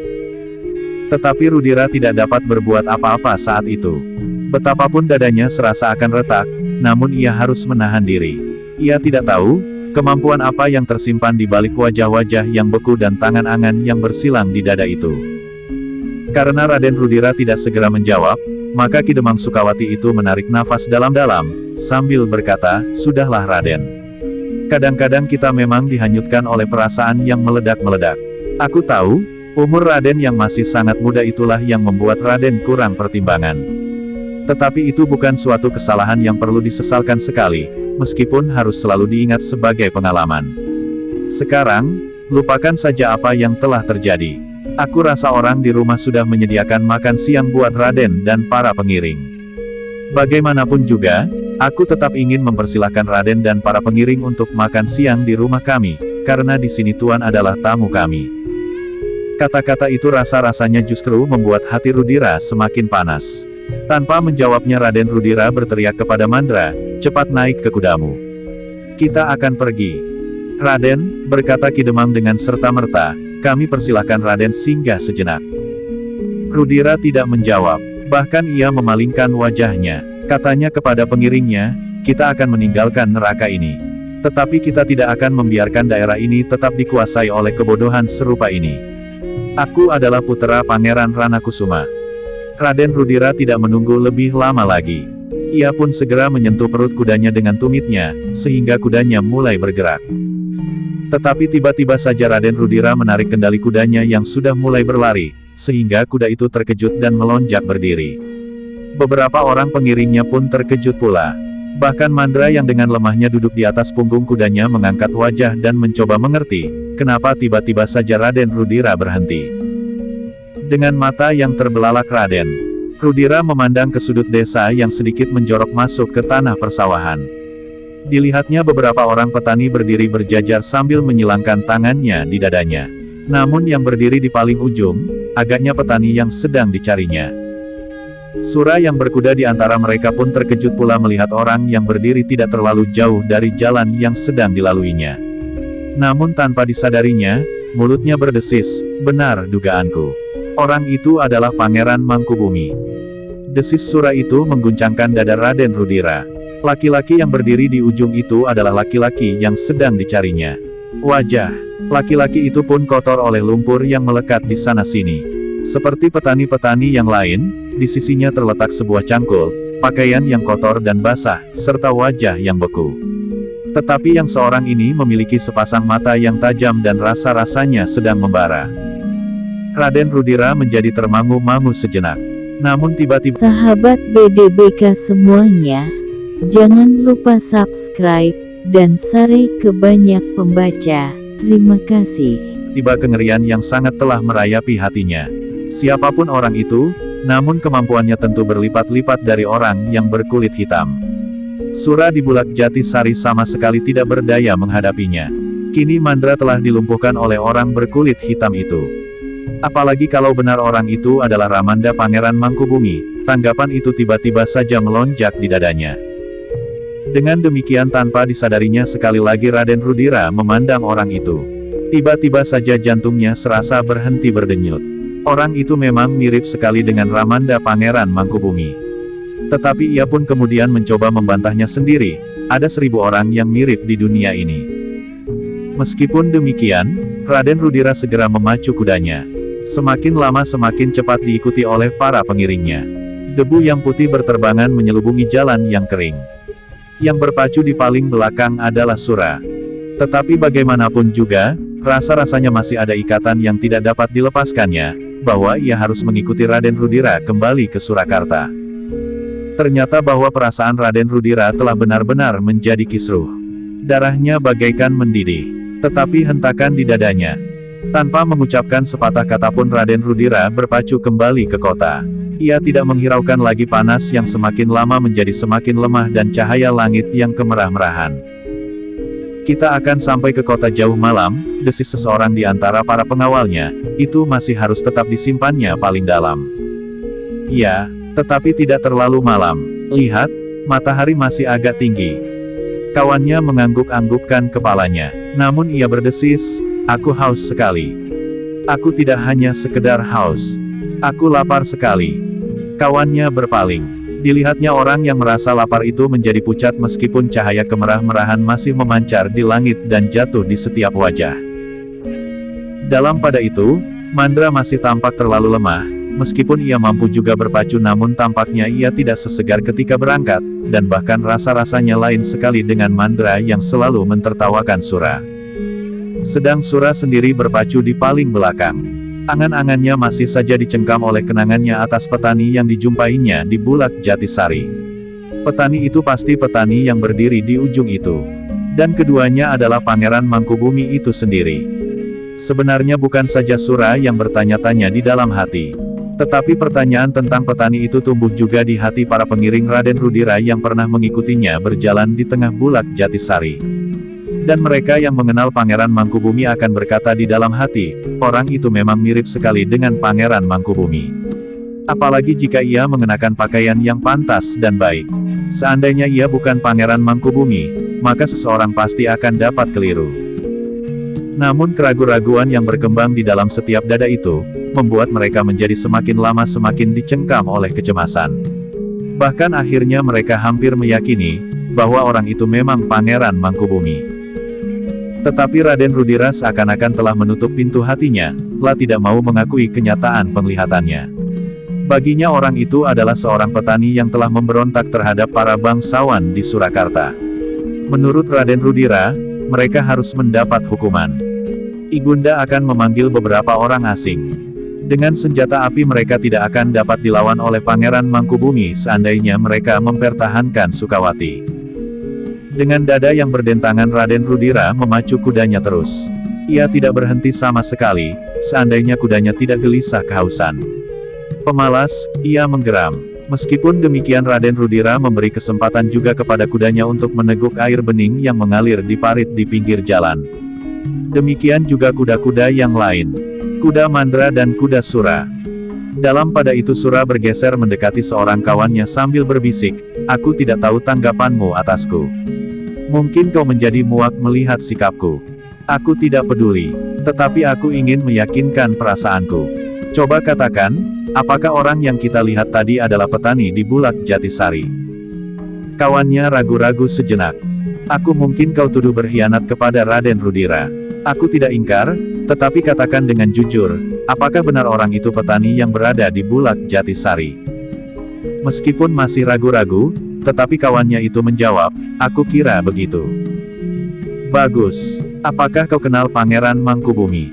Tetapi Rudira tidak dapat berbuat apa-apa saat itu. Betapapun dadanya serasa akan retak, namun ia harus menahan diri. Ia tidak tahu, kemampuan apa yang tersimpan di balik wajah-wajah yang beku dan tangan angan yang bersilang di dada itu. Karena Raden Rudira tidak segera menjawab, Maka Ki Demang Sukawati itu menarik nafas dalam-dalam, sambil berkata, "Sudahlah Raden. Kadang-kadang kita memang dihanyutkan oleh perasaan yang meledak-meledak. Aku tahu, umur Raden yang masih sangat muda itulah yang membuat Raden kurang pertimbangan. Tetapi itu bukan suatu kesalahan yang perlu disesalkan sekali, meskipun harus selalu diingat sebagai pengalaman. Sekarang, lupakan saja apa yang telah terjadi. Aku rasa orang di rumah sudah menyediakan makan siang buat Raden dan para pengiring. Bagaimanapun juga, aku tetap ingin mempersilahkan Raden dan para pengiring untuk makan siang di rumah kami, karena di sini Tuan adalah tamu kami." Kata-kata itu rasa-rasanya justru membuat hati Rudira semakin panas. Tanpa menjawabnya Raden Rudira berteriak kepada Mandra, "Cepat naik ke kudamu. Kita akan pergi." "Raden," berkata Ki Demang dengan serta-merta, "kami persilahkan Raden singgah sejenak." Rudira tidak menjawab, bahkan ia memalingkan wajahnya. Katanya kepada pengiringnya, "Kita akan meninggalkan neraka ini. Tetapi kita tidak akan membiarkan daerah ini tetap dikuasai oleh kebodohan serupa ini. Aku adalah putra Pangeran Ranakusuma." Raden Rudira tidak menunggu lebih lama lagi. Ia pun segera menyentuh perut kudanya dengan tumitnya, sehingga kudanya mulai bergerak. Tetapi tiba-tiba saja Raden Rudira menarik kendali kudanya yang sudah mulai berlari, sehingga kuda itu terkejut dan melonjak berdiri. Beberapa orang pengiringnya pun terkejut pula. Bahkan Mandra yang dengan lemahnya duduk di atas punggung kudanya mengangkat wajah dan mencoba mengerti, kenapa tiba-tiba saja Raden Rudira berhenti. Dengan mata yang terbelalak Raden Rudira memandang ke sudut desa yang sedikit menjorok masuk ke tanah persawahan. Dilihatnya beberapa orang petani berdiri berjajar sambil menyilangkan tangannya di dadanya. Namun yang berdiri di paling ujung, agaknya petani yang sedang dicarinya. Sura yang berkuda di antara mereka pun terkejut pula melihat orang yang berdiri tidak terlalu jauh dari jalan yang sedang dilaluinya. Namun tanpa disadarinya, mulutnya berdesis, "Benar dugaanku. Orang itu adalah Pangeran Mangkubumi." Desis Sura itu mengguncangkan dada Raden Rudira. Laki-laki yang berdiri di ujung itu adalah laki-laki yang sedang dicarinya. Wajah laki-laki itu pun kotor oleh lumpur yang melekat di sana-sini. Seperti petani-petani yang lain, di sisinya terletak sebuah cangkul, pakaian yang kotor dan basah, serta wajah yang beku. Tetapi yang seorang ini memiliki sepasang mata yang tajam dan rasa-rasanya sedang membara. Raden Rudira menjadi termangu-mangu sejenak. Namun tiba-tiba, sahabat BDBK semuanya, jangan lupa subscribe dan share ke banyak pembaca. Terima kasih. tiba kengerian yang sangat telah merayapi hatinya. Siapapun orang itu, namun kemampuannya tentu berlipat-lipat dari orang yang berkulit hitam. Sura di Bulak Jati Sari sama sekali tidak berdaya menghadapinya. Kini Mandra telah dilumpuhkan oleh orang berkulit hitam itu. Apalagi kalau benar orang itu adalah Ramanda Pangeran Mangkubumi, tanggapan itu tiba-tiba saja melonjak di dadanya. Dengan demikian tanpa disadarinya sekali lagi Raden Rudira memandang orang itu. Tiba-tiba saja jantungnya serasa berhenti berdenyut. Orang itu memang mirip sekali dengan Ramanda Pangeran Mangkubumi. Tetapi ia pun kemudian mencoba membantahnya sendiri, ada 1000 orang yang mirip di dunia ini. Meskipun demikian, Raden Rudira segera memacu kudanya. Semakin lama semakin cepat diikuti oleh para pengiringnya. Debu yang putih berterbangan menyelubungi jalan yang kering. Yang berpacu di paling belakang adalah Sura. Tetapi bagaimanapun juga, rasa-rasanya masih ada ikatan yang tidak dapat dilepaskannya, bahwa ia harus mengikuti Raden Rudira kembali ke Surakarta. Ternyata bahwa perasaan Raden Rudira telah benar-benar menjadi kisruh. Darahnya bagaikan mendidih, tetapi hentakan di dadanya. Tanpa mengucapkan sepatah kata pun Raden Rudira berpacu kembali ke kota. Ia tidak menghiraukan lagi panas yang semakin lama menjadi semakin lemah dan cahaya langit yang kemerah-merahan. Kita akan sampai ke kota jauh malam, desis seseorang di antara para pengawalnya, itu masih harus tetap disimpannya paling dalam. Ya, tetapi tidak terlalu malam. Lihat, matahari masih agak tinggi. Kawannya mengangguk-anggukkan kepalanya. Namun ia berdesis, aku haus sekali. Aku tidak hanya sekedar haus. Aku lapar sekali. Kawannya berpaling. Dilihatnya orang yang merasa lapar itu menjadi pucat meskipun cahaya kemerah-merahan masih memancar di langit dan jatuh di setiap wajah. Dalam pada itu, Mandra masih tampak terlalu lemah, Meskipun ia mampu juga berpacu namun tampaknya ia tidak sesegar ketika berangkat, dan bahkan rasa-rasanya lain sekali dengan Mandra yang selalu mentertawakan Sura. Sedang Sura sendiri berpacu di paling belakang. Angan-angannya masih saja dicengkam oleh kenangannya atas petani yang dijumpainya di Bulak Jatisari. Petani itu pasti petani yang berdiri di ujung itu. Dan keduanya adalah Pangeran Mangkubumi itu sendiri. Sebenarnya bukan saja Sura yang bertanya-tanya di dalam hati. Tetapi pertanyaan tentang petani itu tumbuh juga di hati para pengiring Raden Rudira yang pernah mengikutinya berjalan di tengah Bulak Jatisari. Dan mereka yang mengenal Pangeran Mangkubumi akan berkata di dalam hati, orang itu memang mirip sekali dengan Pangeran Mangkubumi. Apalagi jika ia mengenakan pakaian yang pantas dan baik. Seandainya ia bukan Pangeran Mangkubumi, maka seseorang pasti akan dapat keliru. Namun keraguan-raguan yang berkembang di dalam setiap dada itu, membuat mereka menjadi semakin lama semakin dicengkam oleh kecemasan. Bahkan akhirnya mereka hampir meyakini, bahwa orang itu memang Pangeran Mangkubumi. Tetapi Raden Rudira seakan-akan telah menutup pintu hatinya, lah tidak mau mengakui kenyataan penglihatannya. Baginya orang itu adalah seorang petani yang telah memberontak terhadap para bangsawan di Surakarta. Menurut Raden Rudira, mereka harus mendapat hukuman. Ibunda akan memanggil beberapa orang asing. Dengan senjata api mereka tidak akan dapat dilawan oleh Pangeran Mangkubumi seandainya mereka mempertahankan Sukawati. Dengan dada yang berdentangan Raden Rudira memacu kudanya terus. Ia tidak berhenti sama sekali, seandainya kudanya tidak gelisah kehausan. Pemalas, ia menggeram. Meskipun demikian Raden Rudira memberi kesempatan juga kepada kudanya untuk meneguk air bening yang mengalir di parit di pinggir jalan. Demikian juga kuda-kuda yang lain. Kuda Mandra dan kuda Sura. Dalam pada itu Sura bergeser mendekati seorang kawannya sambil berbisik, aku tidak tahu tanggapanmu atasku. Mungkin kau menjadi muak melihat sikapku. Aku tidak peduli, tetapi aku ingin meyakinkan perasaanku. Coba katakan, apakah orang yang kita lihat tadi adalah petani di Bulak Jatisari? Kawannya ragu-ragu sejenak. Aku mungkin kau tuduh berkhianat kepada Raden Rudira. Aku tidak ingkar, tetapi katakan dengan jujur, apakah benar orang itu petani yang berada di Bulak Jatisari? Meskipun masih ragu-ragu, tetapi kawannya itu menjawab, aku kira begitu. Bagus. Apakah kau kenal Pangeran Mangkubumi?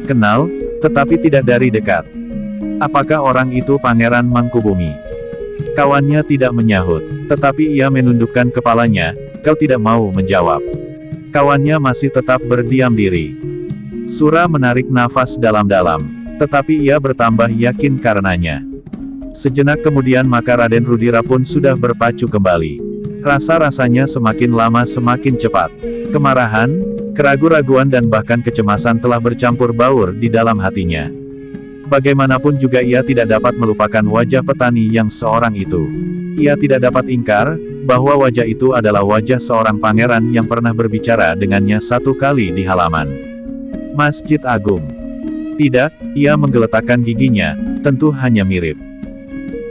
Kenal, tetapi tidak dari dekat. Apakah orang itu Pangeran Mangkubumi? Kawannya tidak menyahut, tetapi ia menundukkan kepalanya, kau tidak mau menjawab. Kawannya masih tetap berdiam diri. Sura menarik nafas dalam-dalam, tetapi ia bertambah yakin karenanya. Sejenak kemudian maka Raden Rudira pun sudah berpacu kembali. Rasa-rasanya semakin lama semakin cepat. Kemarahan, keraguan-raguan dan bahkan kecemasan telah bercampur baur di dalam hatinya. Bagaimanapun juga ia tidak dapat melupakan wajah petani yang seorang itu. Ia tidak dapat ingkar, bahwa wajah itu adalah wajah seorang pangeran yang pernah berbicara dengannya satu kali di halaman Masjid Agung. Tidak, ia menggeletakkan giginya, tentu hanya mirip.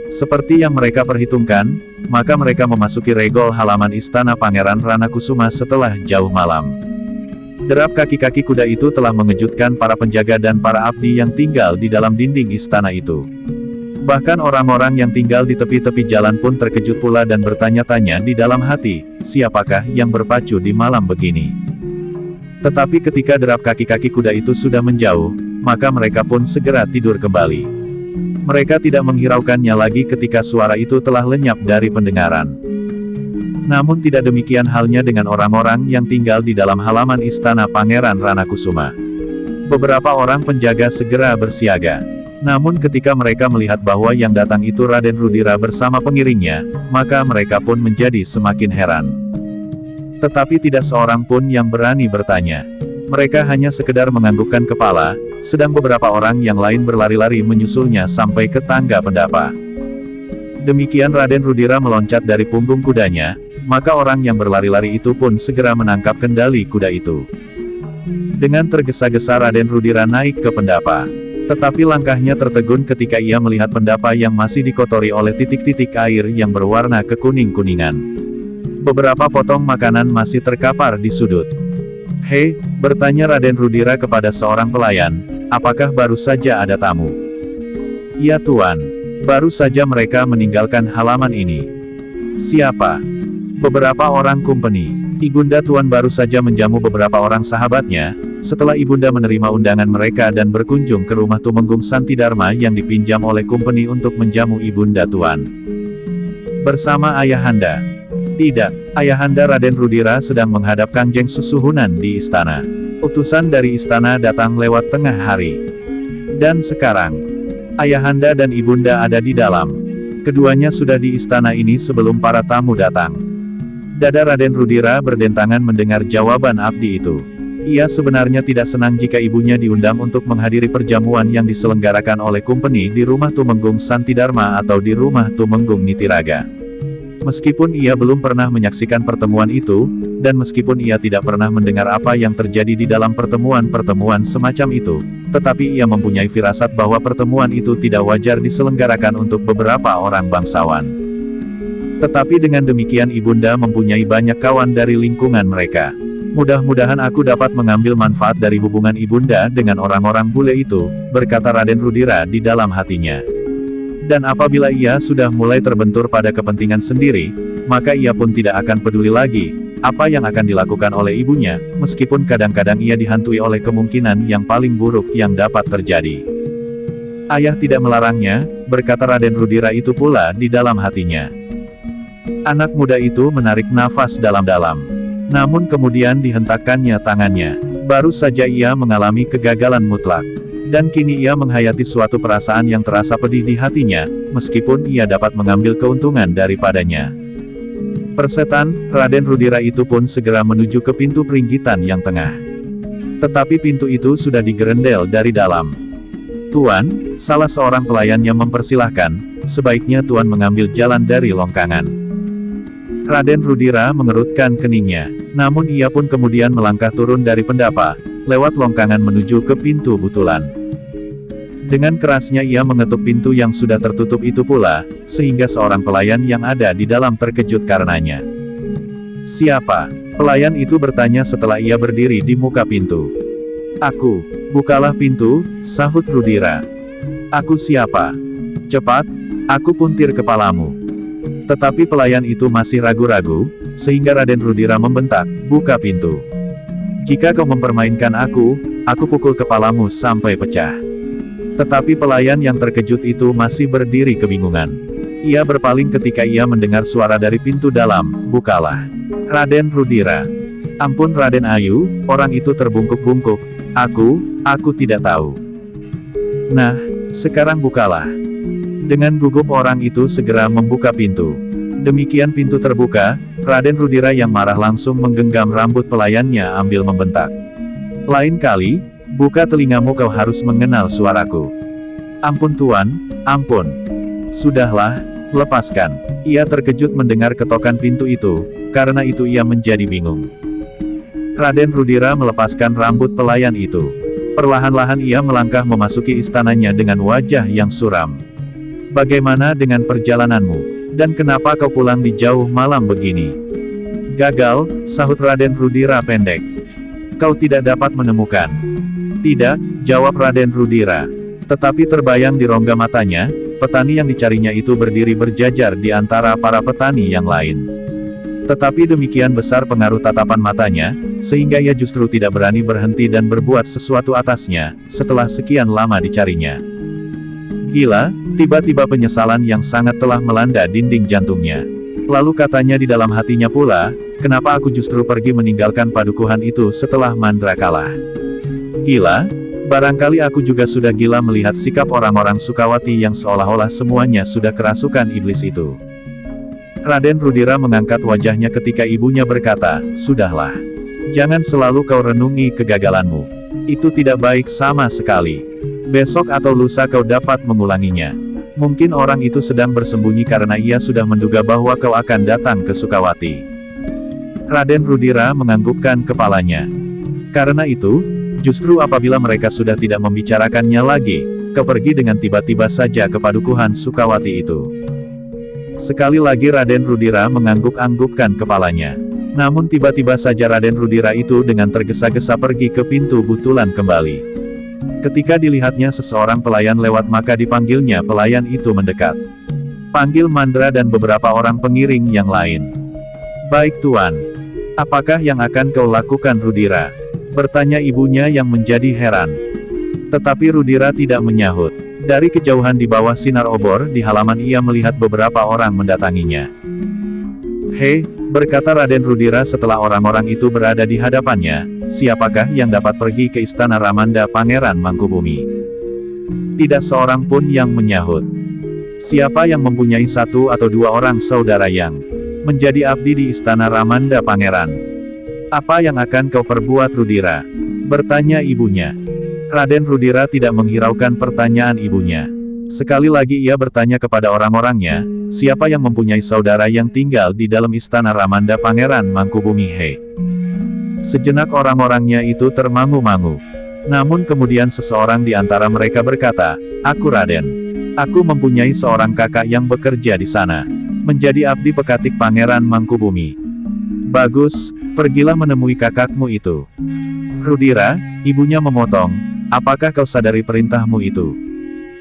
Seperti yang mereka perhitungkan, maka mereka memasuki regol halaman istana Pangeran Ranakusuma setelah jauh malam. Derap kaki-kaki kuda itu telah mengejutkan para penjaga dan para abdi yang tinggal di dalam dinding istana itu. Bahkan orang-orang yang tinggal di tepi-tepi jalan pun terkejut pula dan bertanya-tanya di dalam hati, siapakah yang berpacu di malam begini? Tetapi ketika derap kaki-kaki kuda itu sudah menjauh, maka mereka pun segera tidur kembali. Mereka tidak menghiraukannya lagi ketika suara itu telah lenyap dari pendengaran. Namun tidak demikian halnya dengan orang-orang yang tinggal di dalam halaman istana Pangeran Ranakusuma. Beberapa orang penjaga segera bersiaga. Namun ketika mereka melihat bahwa yang datang itu Raden Rudira bersama pengiringnya, maka mereka pun menjadi semakin heran. Tetapi tidak seorang pun yang berani bertanya. Mereka hanya sekedar menganggukkan kepala, sedang beberapa orang yang lain berlari-lari menyusulnya sampai ke tangga pendapa. Demikian Raden Rudira meloncat dari punggung kudanya, maka orang yang berlari-lari itu pun segera menangkap kendali kuda itu. Dengan tergesa-gesa Raden Rudira naik ke pendapa. Tetapi langkahnya tertegun ketika ia melihat pendapa yang masih dikotori oleh titik-titik air yang berwarna kekuning-kuningan. Beberapa potong makanan masih terkapar di sudut. "Hei," bertanya Raden Rudira kepada seorang pelayan, "apakah baru saja ada tamu?" Ya Tuan. Baru saja mereka meninggalkan halaman ini. Siapa? Beberapa orang company. Ibunda Tuan baru saja menjamu beberapa orang sahabatnya, setelah Ibunda menerima undangan mereka dan berkunjung ke rumah Tumenggung Santidharma yang dipinjam oleh company untuk menjamu Ibunda Tuan. Bersama Ayahanda. Tidak, Ayahanda Raden Rudira sedang menghadap Kangjeng Susuhunan di istana. Utusan dari istana datang lewat tengah hari. Dan sekarang, Ayahanda dan Ibunda ada di dalam. Keduanya sudah di istana ini sebelum para tamu datang. Dada Raden Rudira berdentangan mendengar jawaban abdi itu. Ia sebenarnya tidak senang jika ibunya diundang untuk menghadiri perjamuan yang diselenggarakan oleh company di rumah Tumenggung Santidharma atau di rumah Tumenggung Nitiraga. Meskipun ia belum pernah menyaksikan pertemuan itu, dan meskipun ia tidak pernah mendengar apa yang terjadi di dalam pertemuan-pertemuan semacam itu, tetapi ia mempunyai firasat bahwa pertemuan itu tidak wajar diselenggarakan untuk beberapa orang bangsawan. Tetapi dengan demikian Ibunda mempunyai banyak kawan dari lingkungan mereka. Mudah-mudahan aku dapat mengambil manfaat dari hubungan Ibunda dengan orang-orang bule itu, berkata Raden Rudira di dalam hatinya. Dan apabila ia sudah mulai terbentur pada kepentingan sendiri, maka ia pun tidak akan peduli lagi apa yang akan dilakukan oleh ibunya, meskipun kadang-kadang ia dihantui oleh kemungkinan yang paling buruk yang dapat terjadi. Ayah tidak melarangnya, berkata Raden Rudira itu pula di dalam hatinya. Anak muda itu menarik nafas dalam-dalam. Namun kemudian dihentakkannya tangannya. Baru saja ia mengalami kegagalan mutlak. Dan kini ia menghayati suatu perasaan yang terasa pedih di hatinya, meskipun ia dapat mengambil keuntungan daripadanya. Persetan, Raden Rudira itu pun segera menuju ke pintu peringgitan yang tengah. Tetapi pintu itu sudah digerendel dari dalam. Tuan, salah seorang pelayannya mempersilahkan, sebaiknya Tuan mengambil jalan dari longkangan. Raden Rudira mengerutkan keningnya, namun ia pun kemudian melangkah turun dari pendapa, lewat longkangan menuju ke pintu butulan. Dengan kerasnya ia mengetuk pintu yang sudah tertutup itu pula, sehingga seorang pelayan yang ada di dalam terkejut karenanya. Siapa? Pelayan itu bertanya setelah ia berdiri di muka pintu. Aku. Bukalah pintu, sahut Rudira. Aku siapa? Cepat, aku puntir kepalamu. Tetapi pelayan itu masih ragu-ragu, sehingga Raden Rudira membentak, buka pintu. Jika kau mempermainkan aku pukul kepalamu sampai pecah. Tetapi pelayan yang terkejut itu masih berdiri kebingungan. Ia berpaling ketika ia mendengar suara dari pintu dalam, bukalah. Raden Rudira. Ampun Raden Ayu, orang itu terbungkuk-bungkuk, aku tidak tahu. Nah, sekarang bukalah. Dengan gugup orang itu segera membuka pintu. Demikian pintu terbuka, Raden Rudira yang marah langsung menggenggam rambut pelayannya ambil membentak. Lain kali, buka telingamu kau harus mengenal suaraku. Ampun Tuan, ampun. Sudahlah, lepaskan. Ia terkejut mendengar ketokan pintu itu, karena itu ia menjadi bingung. Raden Rudira melepaskan rambut pelayan itu. Perlahan-lahan ia melangkah memasuki istananya dengan wajah yang suram. Bagaimana dengan perjalananmu? Dan kenapa kau pulang di jauh malam begini? Gagal, sahut Raden Rudira pendek. Kau tidak dapat menemukan. Tidak, jawab Raden Rudira. Tetapi terbayang di rongga matanya, petani yang dicarinya itu berdiri berjajar di antara para petani yang lain. Tetapi demikian besar pengaruh tatapan matanya, sehingga ia justru tidak berani berhenti dan berbuat sesuatu atasnya, setelah sekian lama dicarinya. Gila, tiba-tiba penyesalan yang sangat telah melanda dinding jantungnya. Lalu katanya di dalam hatinya pula, kenapa aku justru pergi meninggalkan padukuhan itu setelah Mandra kalah? Gila, barangkali aku juga sudah gila melihat sikap orang-orang Sukawati yang seolah-olah semuanya sudah kerasukan iblis itu. Raden Rudira mengangkat wajahnya ketika ibunya berkata, sudahlah. Jangan selalu kau renungi kegagalanmu. Itu tidak baik sama sekali. Besok atau lusa kau dapat mengulanginya. Mungkin orang itu sedang bersembunyi karena ia sudah menduga bahwa kau akan datang ke Sukawati. Raden Rudira menganggukkan kepalanya. Karena itu, justru apabila mereka sudah tidak membicarakannya lagi, kau pergi dengan tiba-tiba saja ke padukuhan Sukawati itu. Sekali lagi Raden Rudira mengangguk-anggukkan kepalanya. Namun tiba-tiba saja Raden Rudira itu dengan tergesa-gesa pergi ke pintu butulan kembali. Ketika dilihatnya seseorang pelayan lewat maka dipanggilnya pelayan itu mendekat. Panggil Mandra dan beberapa orang pengiring yang lain. Baik Tuan. Apakah yang akan kau lakukan Rudira? Bertanya ibunya yang menjadi heran. Tetapi Rudira tidak menyahut. Dari kejauhan di bawah sinar obor di halaman ia melihat beberapa orang mendatanginya. Hei, berkata Raden Rudira setelah orang-orang itu berada di hadapannya, siapakah yang dapat pergi ke istana Ramanda Pangeran Mangkubumi? Tidak seorang pun yang menyahut. Siapa yang mempunyai satu atau dua orang saudara yang menjadi abdi di istana Ramanda Pangeran? Apa yang akan kau perbuat Rudira? Bertanya ibunya. Raden Rudira tidak menghiraukan pertanyaan ibunya. Sekali lagi ia bertanya kepada orang-orangnya, siapa yang mempunyai saudara yang tinggal di dalam istana Ramanda Pangeran Mangkubumi He? Sejenak orang-orangnya itu termangu-mangu. Namun kemudian seseorang di antara mereka berkata, aku Raden. Aku mempunyai seorang kakak yang bekerja di sana. Menjadi abdi pekatik Pangeran Mangkubumi. Bagus, pergilah menemui kakakmu itu. Rudira, ibunya memotong, apakah kau sadari perintahmu itu?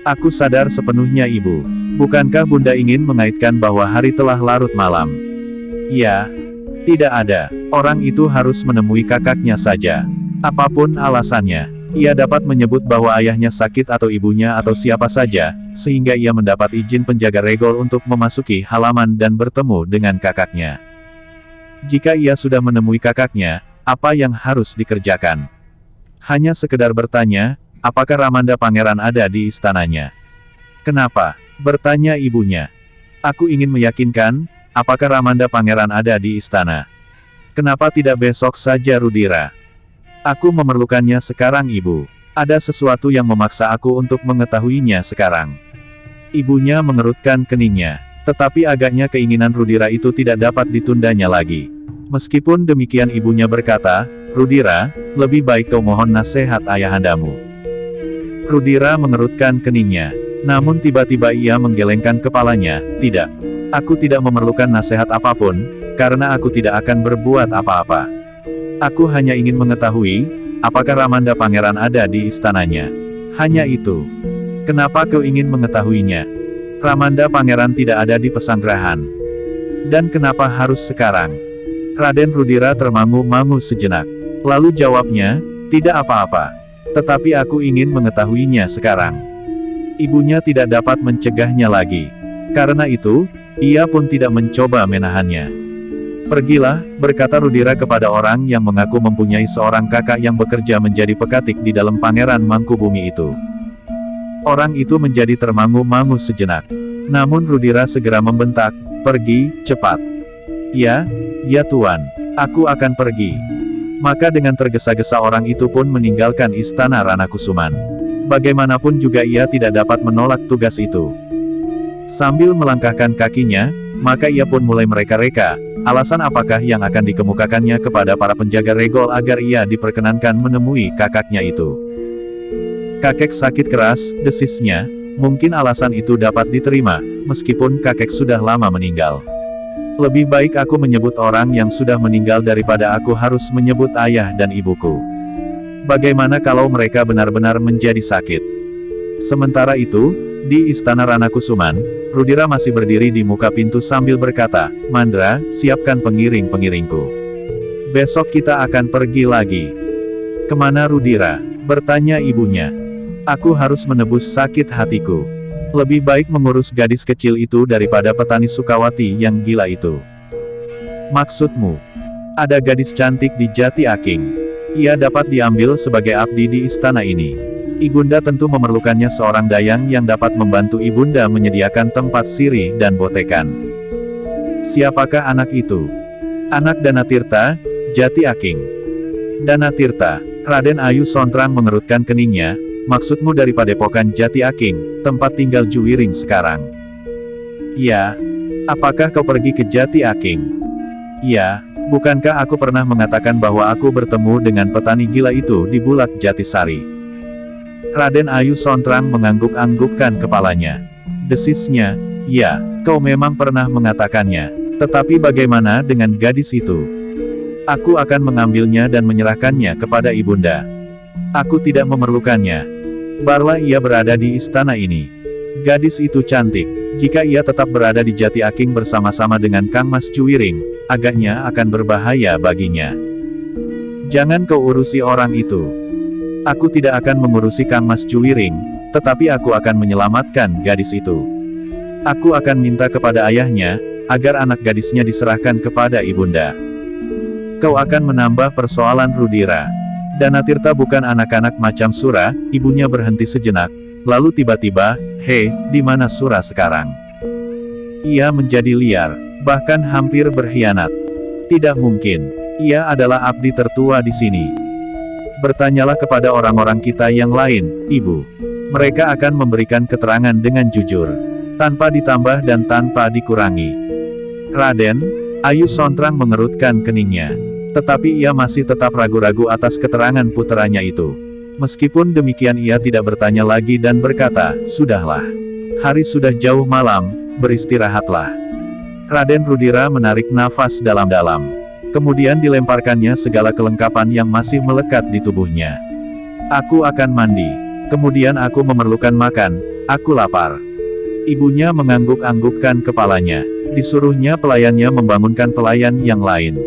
Aku sadar sepenuhnya ibu. Bukankah bunda ingin mengaitkan bahwa hari telah larut malam? Ya. Tidak ada. Orang itu harus menemui kakaknya saja. Apapun alasannya. Ia dapat menyebut bahwa ayahnya sakit atau ibunya atau siapa saja, sehingga ia mendapat izin penjaga regol untuk memasuki halaman dan bertemu dengan kakaknya. Jika ia sudah menemui kakaknya, apa yang harus dikerjakan? Hanya sekedar bertanya, apakah Ramanda Pangeran ada di istananya? Kenapa? Bertanya ibunya. Aku ingin meyakinkan, apakah Ramanda Pangeran ada di istana? Kenapa tidak besok saja Rudira? Aku memerlukannya sekarang ibu. Ada sesuatu yang memaksa aku untuk mengetahuinya sekarang. Ibunya mengerutkan keningnya. Tetapi agaknya keinginan Rudira itu tidak dapat ditundanya lagi. Meskipun demikian ibunya berkata, Rudira, lebih baik kau mohon nasihat ayahandamu. Rudira mengerutkan keningnya. Namun tiba-tiba ia menggelengkan kepalanya, tidak. Aku tidak memerlukan nasihat apapun, karena aku tidak akan berbuat apa-apa. Aku hanya ingin mengetahui, apakah Ramanda Pangeran ada di istananya. Hanya itu. Kenapa kau ingin mengetahuinya? Ramanda Pangeran tidak ada di pesanggerahan. Dan kenapa harus sekarang? Raden Rudira termangu-mangu sejenak. Lalu jawabnya, tidak apa-apa. Tetapi aku ingin mengetahuinya sekarang. Ibunya tidak dapat mencegahnya lagi. Karena itu, ia pun tidak mencoba menahannya. Pergilah, berkata Rudira kepada orang yang mengaku mempunyai seorang kakak yang bekerja menjadi pekatik di dalam Pangeran Mangkubumi itu. Orang itu menjadi termangu-mangu sejenak. Namun Rudira segera membentak, pergi, cepat. Ya Tuan. Aku akan pergi. Maka dengan tergesa-gesa orang itu pun meninggalkan istana Ranakusuman. Bagaimanapun juga ia tidak dapat menolak tugas itu. Sambil melangkahkan kakinya, maka ia pun mulai mereka-reka, alasan apakah yang akan dikemukakannya kepada para penjaga regol agar ia diperkenankan menemui kakaknya itu. Kakek sakit keras, desisnya, mungkin alasan itu dapat diterima, meskipun kakek sudah lama meninggal. Lebih baik aku menyebut orang yang sudah meninggal daripada aku harus menyebut ayah dan ibuku. Bagaimana kalau mereka benar-benar menjadi sakit? Sementara itu, di istana Ranakusuman, Rudira masih berdiri di muka pintu sambil berkata, Mandra, siapkan pengiring-pengiringku. Besok kita akan pergi lagi. Kemana Rudira? Bertanya ibunya. Aku harus menebus sakit hatiku. Lebih baik mengurus gadis kecil itu daripada petani Sukawati yang gila itu. Maksudmu? Ada gadis cantik di Jati Aking. Ia dapat diambil sebagai abdi di istana ini. Ibunda tentu memerlukannya seorang dayang yang dapat membantu ibunda menyediakan tempat sirih dan botekan. Siapakah anak itu? Anak Danatirta, Jati Aking. Danatirta. Raden Ayu Sontrang mengerutkan keningnya, maksudmu dari padepokan Jati Aking, tempat tinggal Juwiring sekarang? Ya. Apakah kau pergi ke Jati Aking? Ya. Bukankah aku pernah mengatakan bahwa aku bertemu dengan petani gila itu di Bulak Jatisari? Raden Ayu Sontrang mengangguk-anggukkan kepalanya. Desisnya, ya, kau memang pernah mengatakannya. Tetapi bagaimana dengan gadis itu? Aku akan mengambilnya dan menyerahkannya kepada ibunda. Aku tidak memerlukannya. Biarlah ia berada di istana ini. Gadis itu cantik. Jika ia tetap berada di Jati Aking bersama-sama dengan Kang Mas Juwiring, agaknya akan berbahaya baginya. Jangan kau urusi orang itu. Aku tidak akan mengurusi Kang Mas Juwiring, tetapi aku akan menyelamatkan gadis itu. Aku akan minta kepada ayahnya, agar anak gadisnya diserahkan kepada ibunda. Kau akan menambah persoalan Rudira. Danatirta bukan anak-anak macam Sura. Ibunya berhenti sejenak, lalu tiba-tiba, "Hei, di mana Sura sekarang?" Ia menjadi liar, bahkan hampir berkhianat. Tidak mungkin. Ia adalah abdi tertua di sini. Bertanyalah kepada orang-orang kita yang lain, Ibu. Mereka akan memberikan keterangan dengan jujur, tanpa ditambah dan tanpa dikurangi. Raden, Ayu Sontrang mengerutkan keningnya. Tetapi ia masih tetap ragu-ragu atas keterangan puteranya itu. Meskipun demikian ia tidak bertanya lagi dan berkata, "Sudahlah. Hari sudah jauh malam, beristirahatlah." Raden Rudira menarik nafas dalam-dalam. Kemudian dilemparkannya segala kelengkapan yang masih melekat di tubuhnya. "Aku akan mandi. Kemudian aku memerlukan makan, aku lapar." Ibunya mengangguk-anggukkan kepalanya. Disuruhnya pelayannya membangunkan pelayan yang lain.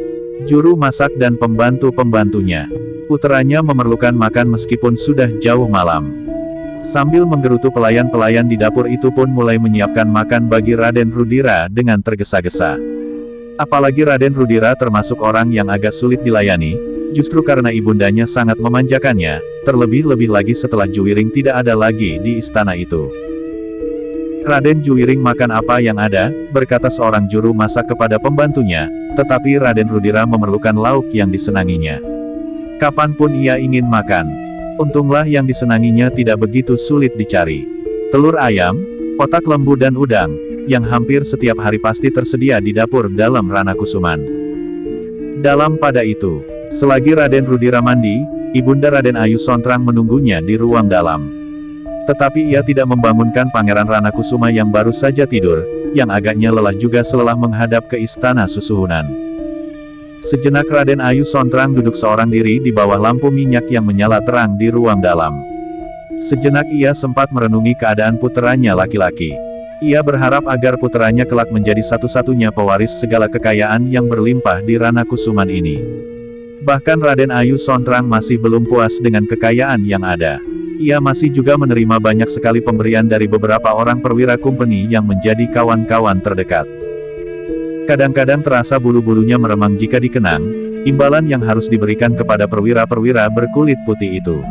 Juru masak dan pembantu-pembantunya. Puteranya memerlukan makan meskipun sudah jauh malam. Sambil menggerutu pelayan-pelayan di dapur itu pun mulai menyiapkan makan bagi Raden Rudira dengan tergesa-gesa. Apalagi Raden Rudira termasuk orang yang agak sulit dilayani, justru karena ibundanya sangat memanjakannya, terlebih-lebih lagi setelah Juwiring tidak ada lagi di istana itu. "Raden Juwiring makan apa yang ada," berkata seorang juru masak kepada pembantunya, tetapi Raden Rudira memerlukan lauk yang disenanginya. Kapanpun ia ingin makan. Untunglah yang disenanginya tidak begitu sulit dicari. Telur ayam, otak lembu dan udang, yang hampir setiap hari pasti tersedia di dapur dalam Ranakusuman. Dalam pada itu, selagi Raden Rudira mandi, ibunda Raden Ayu Sontrang menunggunya di ruang dalam. Tetapi ia tidak membangunkan Pangeran Ranakusuma yang baru saja tidur, yang agaknya lelah juga selelah menghadap ke istana susuhunan. Sejenak Raden Ayu Sontrang duduk seorang diri di bawah lampu minyak yang menyala terang di ruang dalam. Sejenak ia sempat merenungi keadaan puteranya laki-laki. Ia berharap agar puteranya kelak menjadi satu-satunya pewaris segala kekayaan yang berlimpah di Ranakusuman ini. Bahkan Raden Ayu Sontrang masih belum puas dengan kekayaan yang ada. Ia masih juga menerima banyak sekali pemberian dari beberapa orang perwira kumpeni yang menjadi kawan-kawan terdekat. Kadang-kadang terasa bulu-bulunya meremang jika dikenang, imbalan yang harus diberikan kepada perwira-perwira berkulit putih itu.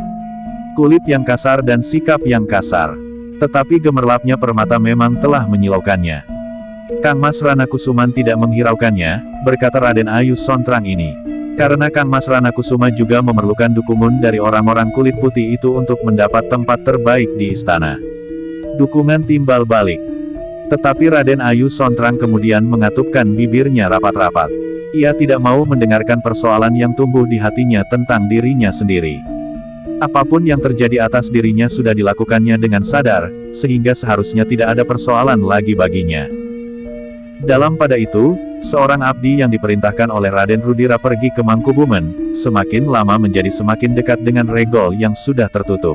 Kulit yang kasar dan sikap yang kasar. Tetapi gemerlapnya permata memang telah menyilaukannya. Kang Mas Ranakusuman tidak menghiraukannya, berkata Raden Ayu Sontrang ini. Karena Kang Mas Ranakusuma juga memerlukan dukungan dari orang-orang kulit putih itu untuk mendapat tempat terbaik di istana. Dukungan timbal balik. Tetapi Raden Ayu Sontrang kemudian mengatupkan bibirnya rapat-rapat. Ia tidak mau mendengarkan persoalan yang tumbuh di hatinya tentang dirinya sendiri. Apapun yang terjadi atas dirinya sudah dilakukannya dengan sadar, sehingga seharusnya tidak ada persoalan lagi baginya. Dalam pada itu, seorang abdi yang diperintahkan oleh Raden Rudira pergi ke Mangkubumen, semakin lama menjadi semakin dekat dengan regol yang sudah tertutup.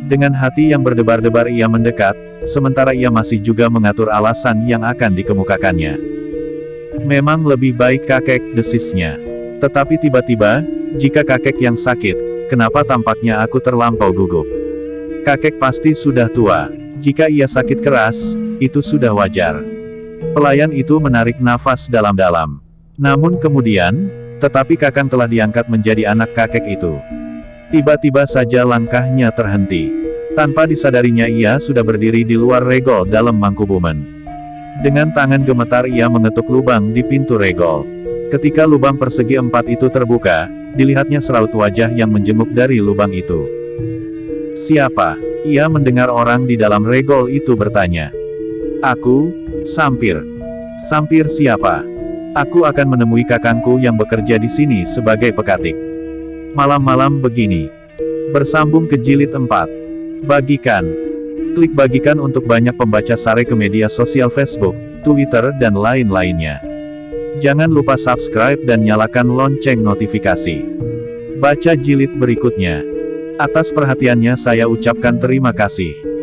Dengan hati yang berdebar-debar ia mendekat, sementara ia masih juga mengatur alasan yang akan dikemukakannya. "Memang lebih baik kakek," desisnya. "Tetapi tiba-tiba, jika kakek yang sakit, kenapa tampaknya aku terlampau gugup? Kakek pasti sudah tua. Jika ia sakit keras, itu sudah wajar." Pelayan itu menarik nafas dalam-dalam. Namun kemudian, tetapi Kakang telah diangkat menjadi anak kakek itu. Tiba-tiba saja langkahnya terhenti. Tanpa disadarinya ia sudah berdiri di luar regol dalam Mangkubumen. Dengan tangan gemetar ia mengetuk lubang di pintu regol. Ketika lubang persegi 4 itu terbuka, dilihatnya seraut wajah yang menjenguk dari lubang itu. "Siapa?" Ia mendengar orang di dalam regol itu bertanya. "Aku, Sampir." "Sampir siapa?" "Aku akan menemui kakangku yang bekerja di sini sebagai pekatik. Malam-malam begini." Bersambung ke jilid 4. Bagikan. Klik bagikan untuk banyak pembaca Sare ke media sosial Facebook, Twitter dan lain-lainnya. Jangan lupa subscribe dan nyalakan lonceng notifikasi. Baca jilid berikutnya. Atas perhatiannya saya ucapkan terima kasih.